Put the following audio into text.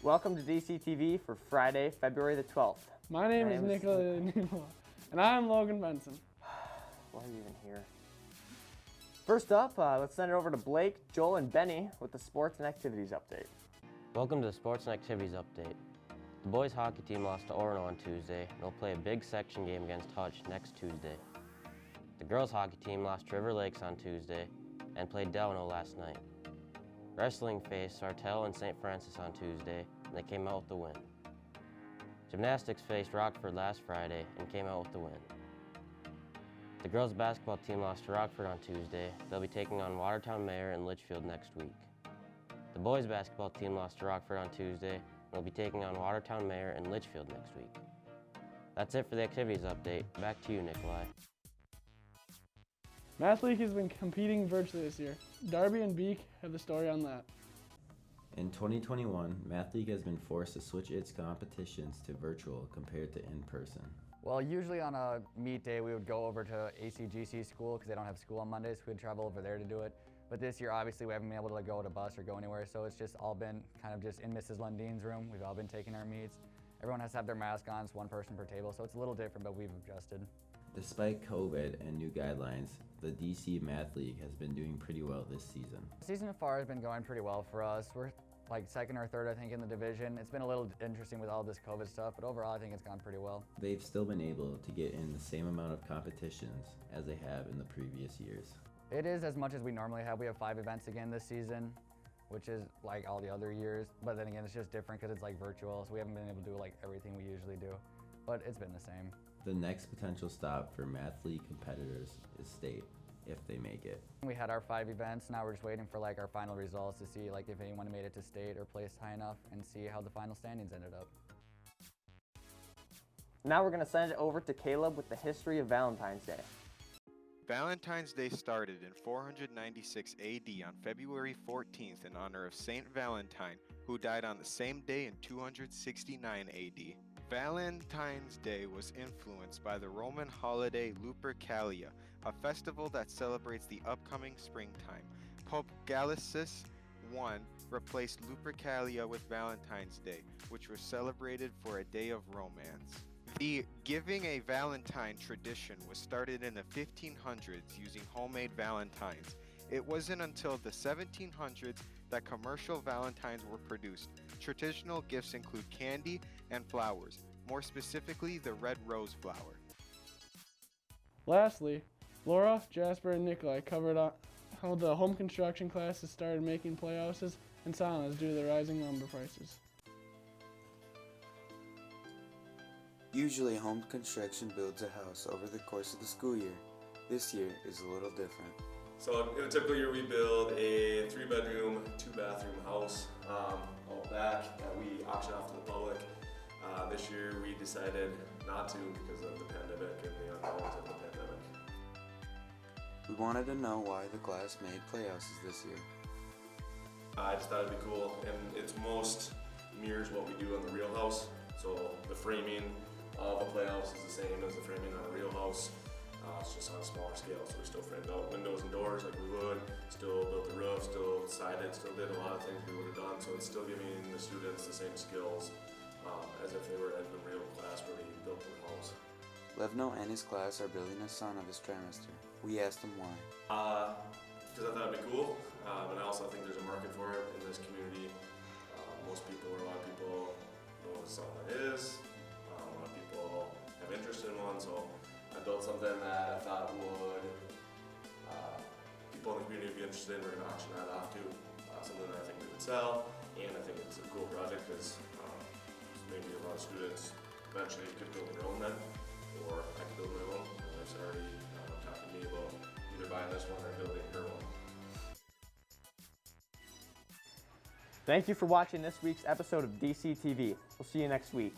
Welcome to DCTV for Friday, February the 12th. My name is Nicola, and I'm Logan Benson. Why are you even here? First up, let's send it over to Blake, Joel, and Benny with the sports and activities update. Welcome to the sports and activities update. The boys hockey team lost to Orono on Tuesday, and will play a big section game against Hutch next Tuesday. The girls hockey team lost to River Lakes on Tuesday and played Delano last night. Wrestling faced Sartell and St. Francis on Tuesday, and they came out with the win. Gymnastics faced Rockford last Friday and came out with the win. The girls basketball team lost to Rockford on Tuesday. They'll be taking on Watertown Mayor and Litchfield next week. The boys basketball team lost to Rockford on Tuesday and will be taking on Watertown Mayor and Litchfield next week. That's it for the activities update. Back to you, Nikolai. Math League has been competing virtually this year. Darby and Beek have the story on that. In 2021, Math League has been forced to switch its competitions to virtual compared to in-person. Well, usually on a meet day, we would go over to ACGC school because they don't have school on Mondays. So we'd travel over there to do it. But this year, obviously, we haven't been able to go to bus or go anywhere. So it's just all been kind of just in Mrs. Lundeen's room. We've all been taking our meets. Everyone has to have their mask on. It's one person per table. So it's a little different, but we've adjusted. Despite COVID and new guidelines, the DC Math League has been doing pretty well this season. The season so far has been going pretty well for us. We're like second or third, I think, in the division. It's been a little interesting with all this COVID stuff, but overall, I think it's gone pretty well. They've still been able to get in the same amount of competitions as they have in the previous years. It is as much as we normally have. We have 5 events again this season, which is like all the other years. But then again, it's just different because it's like virtual, so we haven't been able to do like everything we usually do. But it's been the same. The next potential stop for Math League competitors is state, if they make it. We had our 5 events. Now we're just waiting for like our final results to see like if anyone made it to state or placed high enough and see how the final standings ended up. Now we're going to send it over to Caleb with the history of Valentine's Day. Valentine's Day started in 496 AD on February 14th in honor of Saint Valentine, who died on the same day in 269 AD. Valentine's Day was influenced by the Roman holiday Lupercalia, a festival that celebrates the upcoming springtime. Pope Gelasius I replaced Lupercalia with Valentine's Day, which was celebrated for a day of romance. The giving a Valentine tradition was started in the 1500s using homemade valentines. It wasn't until the 1700s that commercial valentines were produced. Traditional gifts include candy and flowers, more specifically the red rose flower. Lastly, Laura, Jasper, and Nikolai covered how the home construction classes started making playhouses and saunas due to the rising lumber prices. Usually home construction builds a house over the course of the school year. This year is a little different. So in a typical year we build a 3-bedroom, 2-bathroom house out back that we auction off to the public. This year we decided not to because of the pandemic and the unknowns of the pandemic. We wanted to know why the class made playhouses this year. I just thought it'd be cool, and it's most mirrors what we do on the real house. So the framing of a playhouse is the same as the framing on a real house. It's just on a smaller scale, so we still framed out windows and doors like we would, still built the roof, still sided, still did a lot of things we would have done, so it's still giving the students the same skills as if they were in the real class where we built the house. Levno and his class are building a sauna this trimester. We asked him why. Because I thought it'd be cool, and I also think there's a market for it in this community. Most people, or a lot of people, know what a sauna is. A lot of people have interest in one, so I built something that I thought would people in the community would be interested in. We're going to auction that off too. Something that I think we would sell, and I think it's a cool project because maybe a lot of students eventually could build their own then, or I could build my own. There's already talking to me about either buying this one or building her one. Thank you for watching this week's episode of DCTV. We'll see you next week.